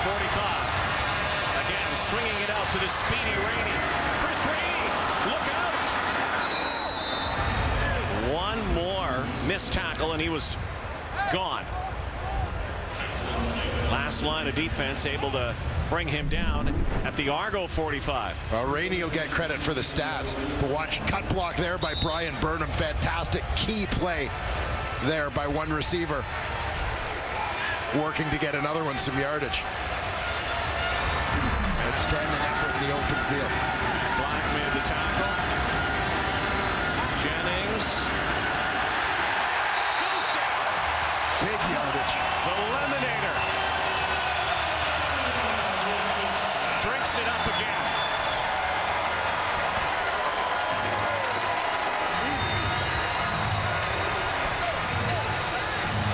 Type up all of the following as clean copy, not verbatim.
45. Again, swinging it out to the speedy Rainey. Chris Rainey, look out! One more missed tackle, and he was gone. Last line of defense able to bring him down at the Argo 45. Well, Rainey will get credit for the stats, but watch, cut block there by Brian Burnham. Fantastic key play there by one receiver, working to get another one some yardage. Outstanding effort in the open field. Black made the tackle. Jennings goes down. Big yardage. The Lemonator drinks it up again.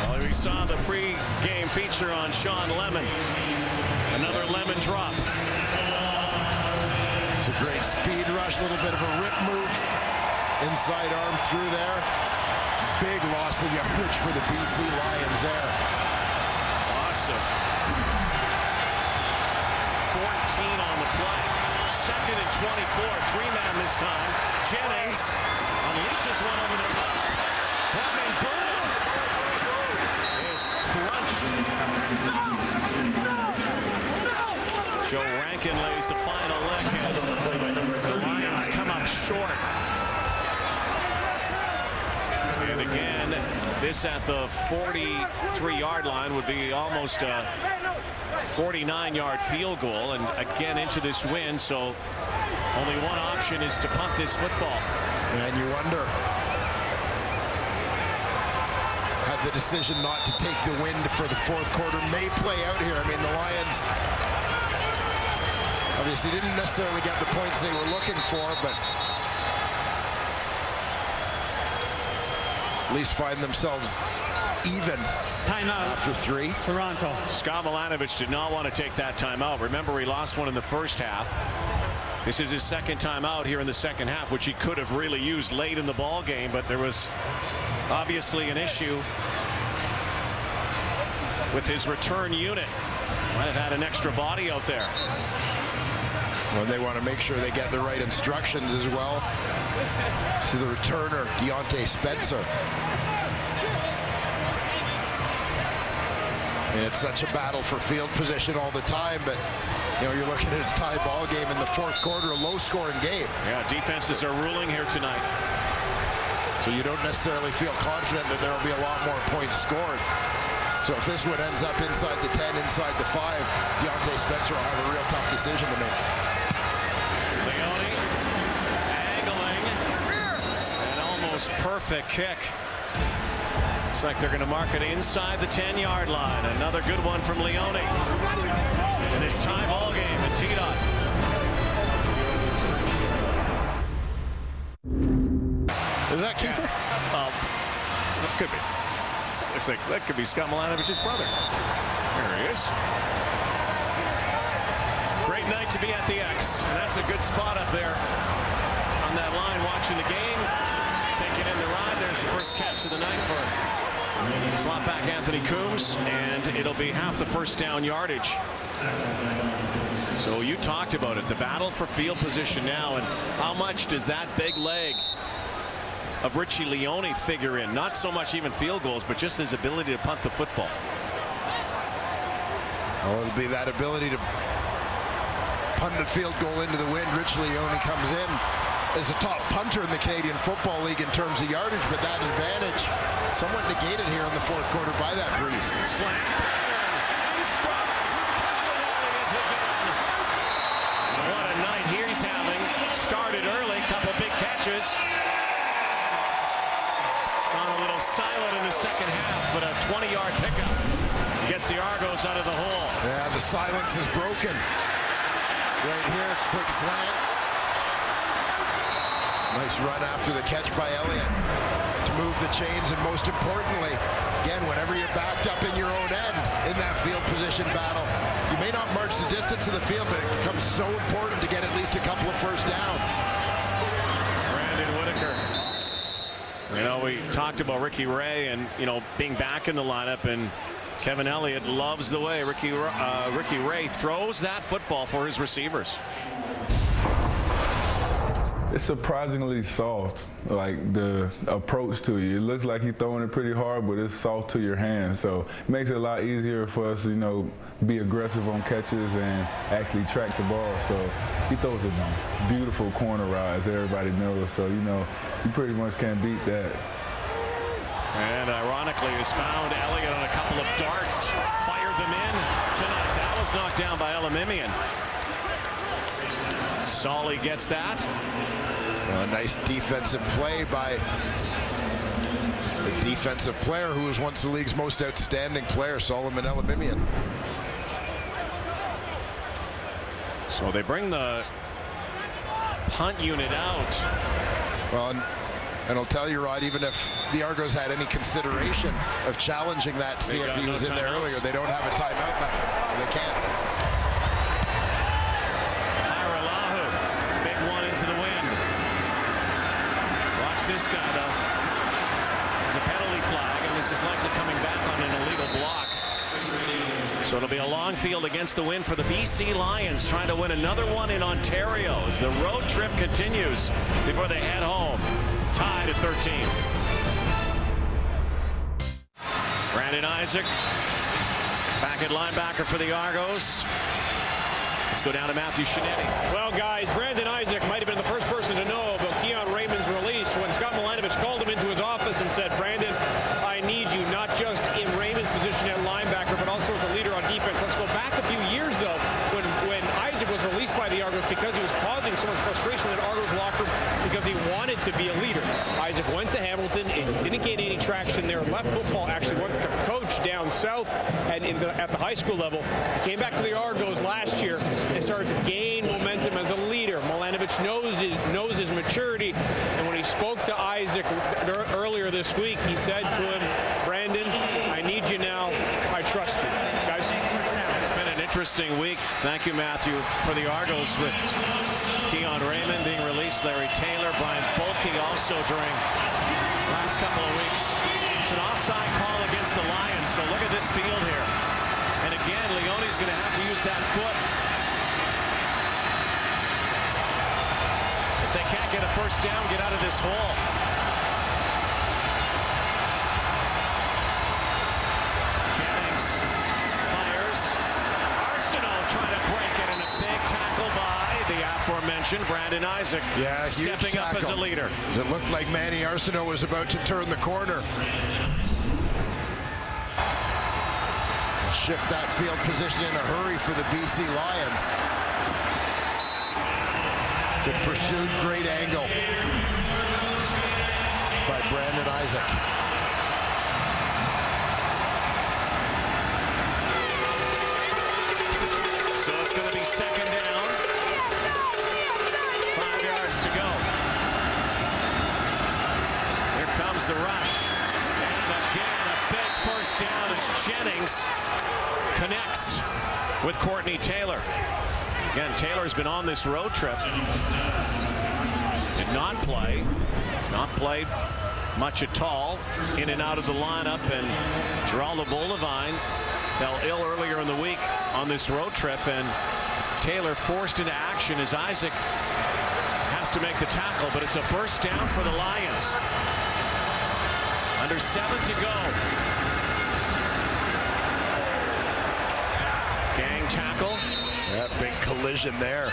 Well, we saw the pre-game feature on Sean Lemon. Another lemon drop. It's a great speed rush, a little bit of a rip move. Inside arm through there. Big loss of yardage for the BC Lions there. Loss of 14 on the play. Second and 24. Three-man this time. Jennings unleashes one over the top. Brian Burnham is crunched. Joe Rankin lays the final lick, and the Lions come up short. And again, this at the 43-yard line would be almost a 49-yard field goal, and again into this win, so only one option is to punt this football. And you wonder, had the decision not to take the wind for the fourth quarter may play out here. I mean, the Lions obviously didn't necessarily get the points they were looking for, but at least find themselves even. Timeout after three. Toronto. Scott Milanovic did not want to take that timeout. Remember, he lost one in the first half. This is his second timeout here in the second half, which he could have really used late in the ball game, but there was obviously an issue with his return unit. Might have had an extra body out there. Well, they want to make sure they get the right instructions as well to the returner, Deontay Spencer. And it's such a battle for field position all the time, but you know, you're looking at a tie ball game in the fourth quarter, a low-scoring game. Yeah, defenses are ruling here tonight. So you don't necessarily feel confident that there will be a lot more points scored. So if this one ends up inside the 10, inside the 5, Deontay Spencer will have a real tough decision to make. Leone angling, an almost perfect kick. Looks like they're going to mark it inside the 10-yard line. Another good one from Leone. In this tie ball game at T-Dot. Is that Kiefer? That could be. Looks like that could be Scott Milanovic's brother. There he is. Great night to be at the X. And that's a good spot up there on that line watching the game. Taking in the ride. There's the first catch of the night for slot back Anthony Coombs, and it'll be half the first down yardage. So you talked about it, the battle for field position now, and how much does that big leg of Richie Leone figure in? Not so much even field goals, but just his ability to punt the football. Well, it'll be that ability to punt the field goal into the wind. Richie Leone comes in as a top punter in the Canadian Football League in terms of yardage, but that advantage somewhat negated here in the fourth quarter by that breeze. Slam. What a night he's having. Started early, couple big catches. Gone a little silent in the second half, but a 20-yard pickup. Gets the Argos out of the hole. Yeah, the silence is broken. Right here, quick slant. Nice run after the catch by Elliott to move the chains, and most importantly, again, whenever you're backed up in your own end in that field position battle, you may not march the distance of the field, but it becomes so important to get at least a couple of first downs. Brandon Whitaker. You know, we talked about Ricky Ray and, you know, being back in the lineup, and Kevin Elliott loves the way Ricky Ray throws that football for his receivers. It's surprisingly soft, like the approach to you. It looks like he's throwing it pretty hard, but it's soft to your hand. So it makes it a lot easier for us to, be aggressive on catches and actually track the ball. So he throws a beautiful corner route, as everybody knows. So, you pretty much can't beat that. And ironically, has found Elliott on a couple of darts, fired them in tonight. That was knocked down by Elimimian. Solly gets that. A nice defensive play by the defensive player who was once the league's most outstanding player, Solomon Elimimian. So they bring the punt unit out. Well, and I'll tell you, Rod, even if the Argos had any consideration of challenging that, see if he was in there earlier, they don't have a timeout left, so they can't. This guy, though, is a penalty flag, and this is likely coming back on an illegal block. So it'll be a long field against the wind for the BC Lions, trying to win another one in Ontario as the road trip continues before they head home. Tied at 13. Brandon Isaac back at linebacker for the Argos. Let's go down to Matthew Shinetti. Well, guys, Brandon Isaac might have been the first person to know about Keon Raymond's release when Scott Milanovich called him into his office and said, Brandon, I need you not just in Raymond's position at linebacker, but also as a leader on defense. Let's go back a few years, though, when Isaac was released by the Argos because he was causing so much frustration in the Argos locker room because he wanted to be a leader. Isaac went to Hamilton and didn't gain any traction there. Left football, actually went to coach down south and at the high school level. He came back to the Argos last year and started to gain momentum as a leader. Milanovich knows his maturity, and when he spoke to Isaac earlier this week, he said to him, Brandon, I need you now. I trust you. Guys? It's been an interesting week. Thank you, Matthew, for the Argos with Keon Raymond being released, Larry Taylor, Brian Bulkey also during the last couple of weeks. It's an offside call against the Lions, so look at this field here. And again, Leone's going to have to use that foot. If they can't get a first down, get out of this hole. Jennings fires. Arsenault trying to break it, and a big tackle by the aforementioned Brandon Isaac. Yeah, stepping up as a leader. It looked like Manny Arsenault was about to turn the corner. Shift that field position in a hurry for the BC Lions. Good pursuit, great angle by Brandon Isaac. So it's going to be second down. 5 yards to go. Here comes the rush. And again, a big first down as Jennings connects with Courtney Taylor. Again, Taylor's been on this road trip. Did not play. Has not played much at all. In and out of the lineup. And Geraldo Boldevine fell ill earlier in the week on this road trip. And Taylor forced into action as Isaac has to make the tackle. But it's a first down for the Lions. Under 7 to go. Gang tackle. That big collision there.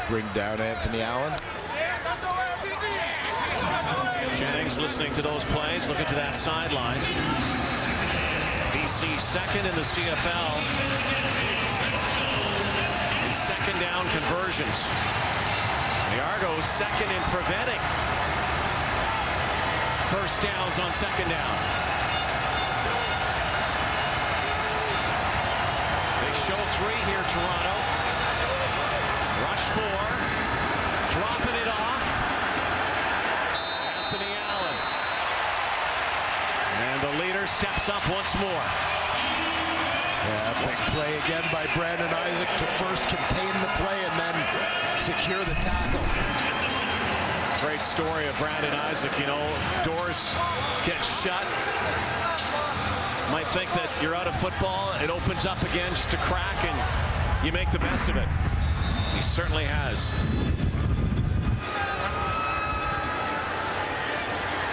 Bring down Anthony Allen. Jennings listening to those plays, looking to that sideline. BC second in the CFL in second down conversions. The Argos second in preventing first downs on second down. Show 3 here, Toronto. Rush 4. Dropping it off. Anthony Allen. And the leader steps up once more. Yeah, big play again by Brandon Isaac to first contain the play and then secure the tackle. Great story of Brandon Isaac. You know, doors get shut. Might think that you're out of football. It opens up again, just a crack, and you make the best of it. He certainly has.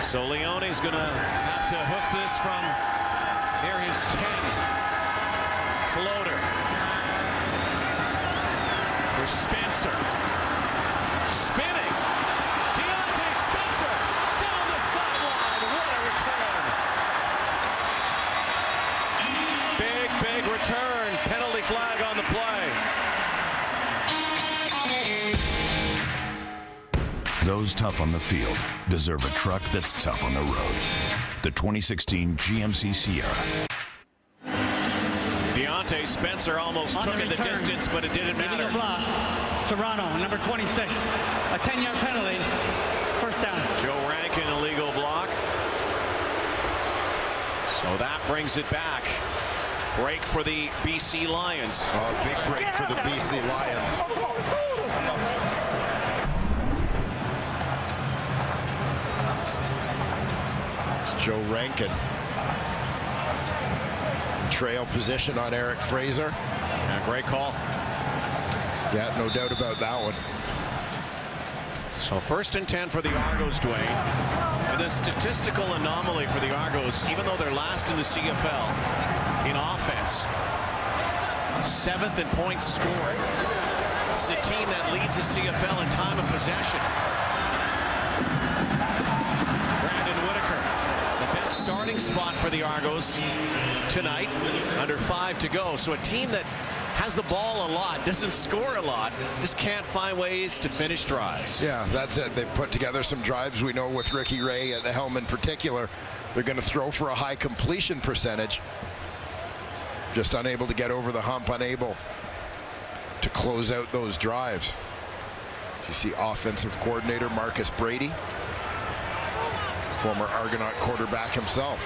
So Leone's going to have to hoof this from near his 10. Floater for Spencer. Spinning. Deontay Spencer down the sideline. What a return. Big return. Penalty flag on the play. Those tough on the field deserve a truck that's tough on the road. The 2016 GMC Sierra. Deontay Spencer almost took it the distance, but it didn't matter. Block. Serrano, number 26. A 10-yard penalty. First down. Joe Rankin, illegal block. So that brings it back. Break for the BC Lions. Oh, big break for the BC Lions. It's Joe Rankin. Trail position on Eric Fraser. Yeah, great call. Yeah, no doubt about that one. So 1st and 10 for the Argos, Dwayne. And a statistical anomaly for the Argos, even though they're last in the CFL in offense. 7th in points scored. It's a team that leads the CFL in time of possession. Brandon Whitaker, the best starting spot for the Argos tonight, under 5 to go. So a team that has the ball a lot, doesn't score a lot, just can't find ways to finish drives. Yeah, that's it. They've put together some drives. We know with Ricky Ray at the helm in particular, they're going to throw for a high completion percentage. Just unable to get over the hump, unable to close out those drives. You see offensive coordinator Marcus Brady, former Argonaut quarterback himself.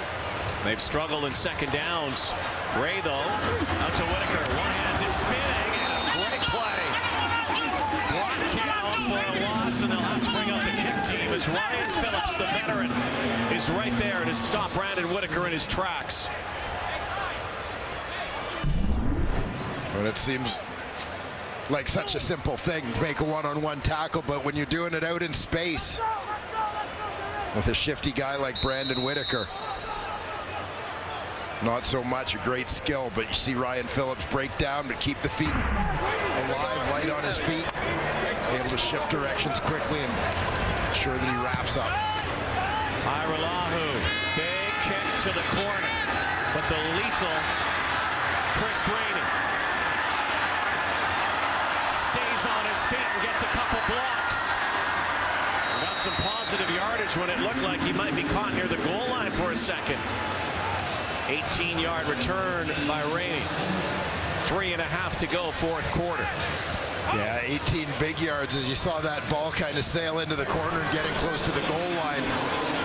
They've struggled in 2nd downs. Ray, though, out to Whitaker. One hands it spinning, and a great play. Brought down for a loss, and they'll have to bring up the kick team as Ryan Phillips, the veteran, is right there to stop Brandon Whitaker in his tracks. And it seems like such a simple thing to make a one-on-one tackle, but when you're doing it out in space with a shifty guy like Brandon Whitaker, not so much. A great skill, but you see Ryan Phillips break down but keep the feet alive, light on his feet, able to shift directions quickly and ensure that he wraps up. Iralahu, big kick to the corner, but the lethal Chris Rainey stays on his feet and gets a couple blocks. Got some positive yardage when it looked like he might be caught near the goal line for a second. 18-yard return by Rainey. 3.5 to go, 4th quarter. Yeah, 18 big yards as you saw that ball kind of sail into the corner and getting close to the goal line.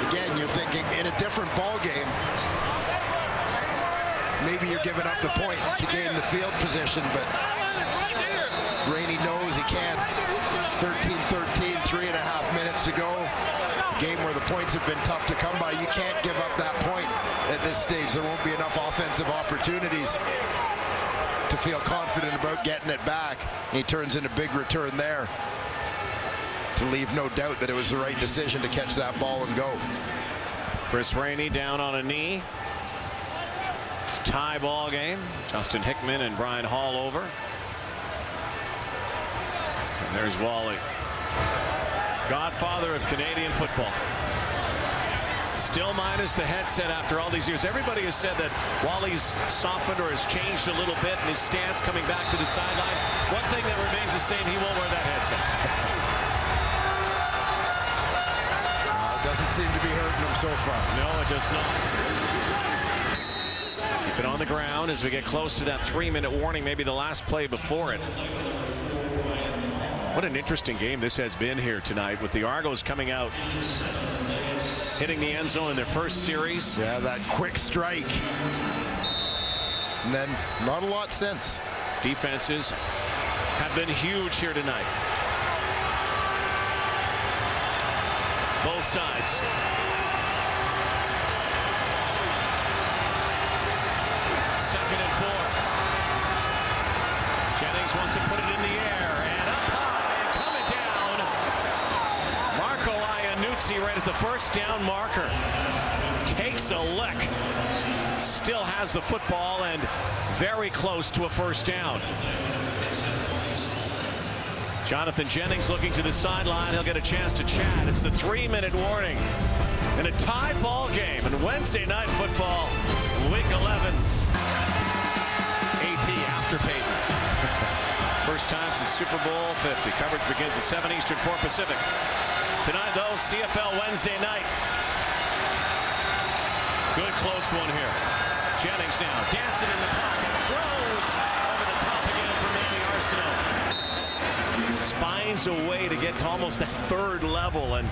Again, you're thinking in a different ball game, maybe you're giving up the point to gain the field position, but Rainey knows he can't. 13-13, 3.5 minutes to go. Game where the points have been tough to come by. You can't give up that point at this stage. There won't be enough offensive opportunities to feel confident about getting it back. And he turns in a big return there to leave no doubt that it was the right decision to catch that ball and go. Chris Rainey down on a knee. It's a tie ball game. Justin Hickman and Brian Hall over. And there's Wally, godfather of Canadian football. Still minus the headset after all these years. Everybody has said that Wally's softened or has changed a little bit in his stance coming back to the sideline. One thing that remains the same, he won't wear that headset. It doesn't seem to be hurting him so far. No, it does not. Keep it on the ground as we get close to that 3-minute warning, maybe the last play before it. What an interesting game this has been here tonight, with the Argos coming out, hitting the end zone in their first series. Yeah, that quick strike. And then not a lot since. Defenses have been huge here tonight. both sides. Second and 4. Jennings wants to put it in the air and up high and coming down. Marco Iannuzzi right at the first down marker. Takes a lick. Still has the football and very close to a first down. Jonathan Jennings looking to the sideline. He'll get a chance to chat. It's the 3-minute warning in a tie ball game in Wednesday Night Football, Week 11. AP after Peyton. First time since Super Bowl 50. Coverage begins at 7 Eastern, 4 Pacific. Tonight, though, CFL Wednesday night. Good close one here. Jennings now dancing in the pocket. Throws over the top again for Manny Arsenault. Finds a way to get to almost the third level, and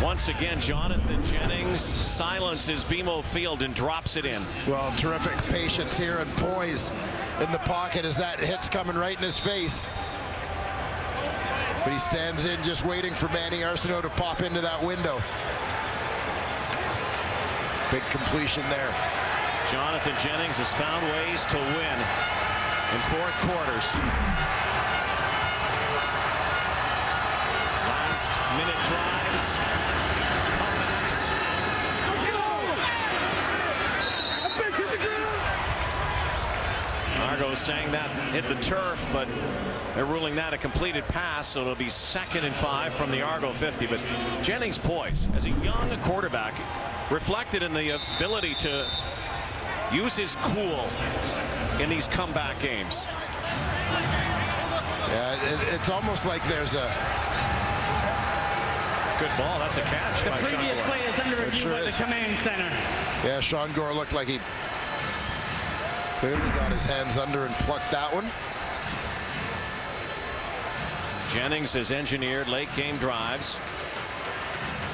once again Jonathan Jennings silences BMO Field and drops it in. Well, terrific patience here and poise in the pocket as that hit's coming right in his face. But he stands in just waiting for Manny Arsenault to pop into that window. Big completion there. Jonathan Jennings has found ways to win in fourth quarters. Last minute drives. Comebacks. Argo saying that hit the turf, but they're ruling that a completed pass, so it'll be 2nd and 5 from the Argo 50. But Jennings' poise as a young quarterback reflected in the ability to use his cool in these comeback games. Yeah, it's almost like there's a good ball. That's a catch. The previous play is under review by the command center. Yeah, Sean Gore looked like he clearly got his hands under and plucked that one. Jennings has engineered late game drives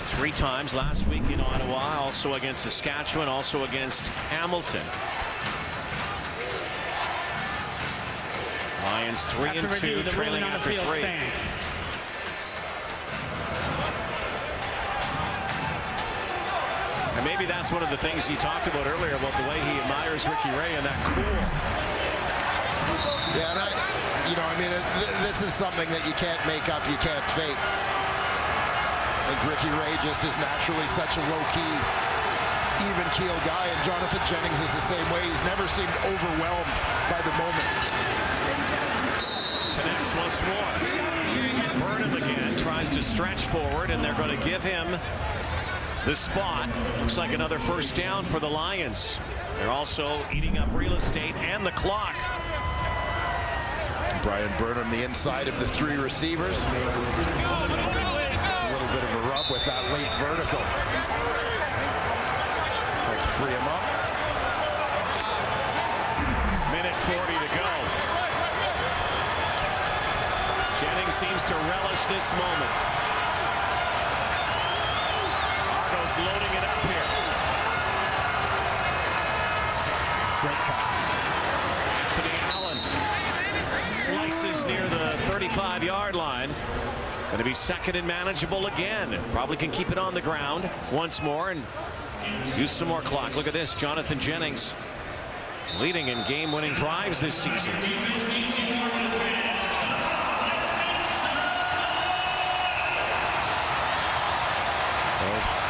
3 times last week in Ottawa, also against Saskatchewan, also against Hamilton. Lions 3 and 2, trailing after 3. And maybe that's one of the things he talked about earlier about the way he admires Ricky Ray and that cool. Yeah, and I mean, this is something that you can't make up, you can't fake. I think Ricky Ray just is naturally such a low-key, even-keel guy, and Jonathan Jennings is the same way. He's never seemed overwhelmed by the moment. Connects once more. Burnham again tries to stretch forward, and they're going to give him the spot. Looks like another first down for the Lions. They're also eating up real estate and the clock. Brian Burnham, the inside of the 3 receivers. It's a little bit of a rub with that late vertical. Like free him up. Minute 40 to go. Jennings seems to relish this moment. Argo's loading it up here. Great cut. Anthony Allen slices near the 35-yard line. Going to be 2nd and manageable again. Probably can keep it on the ground once more and use some more clock. Look at this. Jonathan Jennings leading in game-winning drives this season.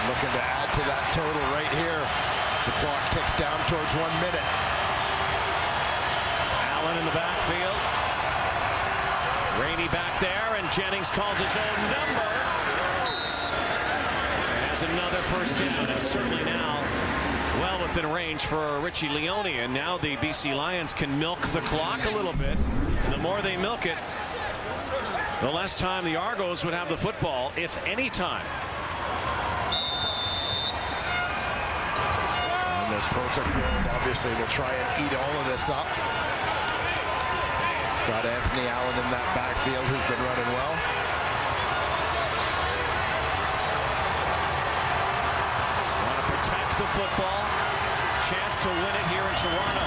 Looking to add to that total right here as the clock ticks down towards 1 minute. Allen in the backfield. Rainey back there, and Jennings calls his own number. And has another first down. It's certainly now well within range for Richie Leone, and now the BC Lions can milk the clock a little bit. And the more they milk it, the less time the Argos would have the football, if any time. In their perfect world, obviously, they'll try and eat all of this up. Got Anthony Allen in that backfield, who's been running well. Want to protect the football. Chance to win it here in Toronto.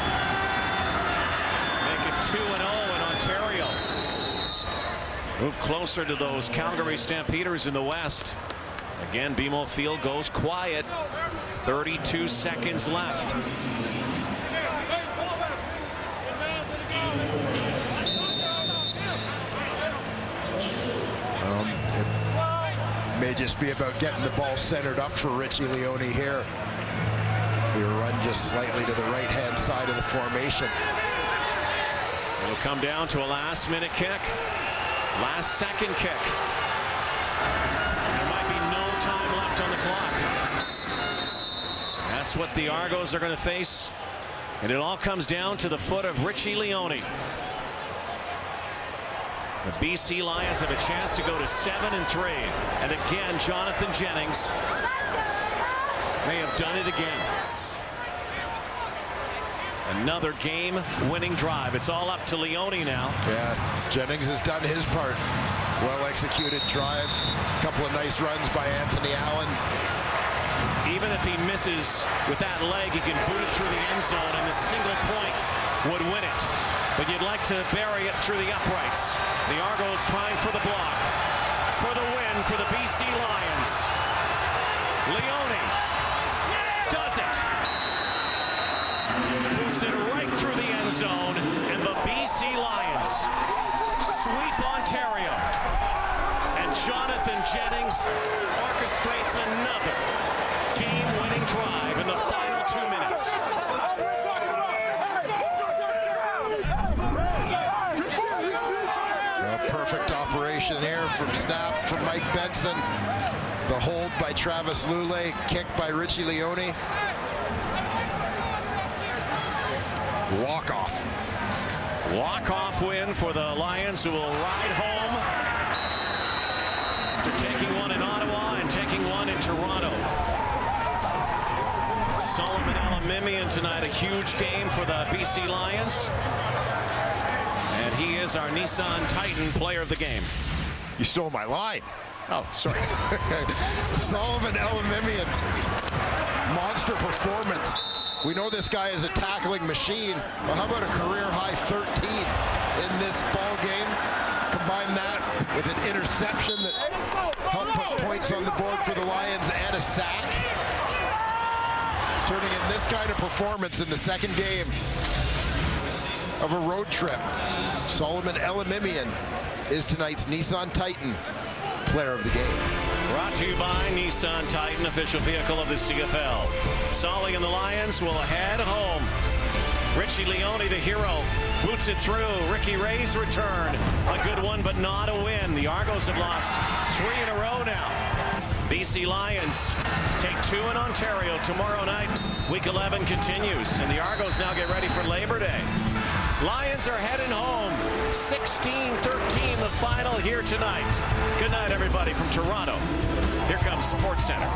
Make it 2-0 in Ontario. Move closer to those Calgary Stampeders in the West. Again, BMO Field goes quiet. 32 seconds left. It may just be about getting the ball centered up for Richie Leone here. We run just slightly to the right-hand side of the formation. It'll come down to a last-minute kick. Last-second kick. There might be no time left on the clock. That's what the Argos are going to face. And it all comes down to the foot of Richie Leone. The BC Lions have a chance to go to 7-3. And again, Jonathan Jennings may have done it again. Another game-winning drive. It's all up to Leone now. Yeah, Jennings has done his part. Well-executed drive. A couple of nice runs by Anthony Allen. Even if he misses with that leg, he can boot it through the end zone, and a single point would win it. But you'd like to bury it through the uprights. The Argos trying for the block. For the win for the BC Lions. Leone does it. Moves it right through the end zone, and the BC Lions sweep Ontario. And Jonathan Jennings orchestrates another game-winning drive in the final 2 minutes. A perfect operation here from snap from Mike Benson. The hold by Travis Lulay, kick by Richie Leone. Walk-off. Walk-off win for the Lions, who will ride home after taking one in Ottawa and taking one in Toronto. Solomon Elimimian tonight, a huge game for the BC Lions. And he is our Nissan Titan player of the game. You stole my line. Oh, sorry. Solomon Elimimian. Monster performance. We know this guy is a tackling machine. Well, how about a career-high 13 in this ball game? Combine that with an interception that helped put points on the board for the Lions and a sack. Turning in this kind of performance in the second game of a road trip. Solomon Elimimian is tonight's Nissan Titan player of the game. Brought to you by Nissan Titan, official vehicle of the CFL. Solly and the Lions will head home. Richie Leone, the hero, boots it through. Ricky Ray's return. A good one, but not a win. The Argos have lost 3 in a row now. BC Lions take 2 in Ontario tomorrow night. Week 11 continues, and the Argos now get ready for Labor Day. Lions are heading home. 16-13 the final here tonight. Good night, everybody, from Toronto. Here comes SportsCenter.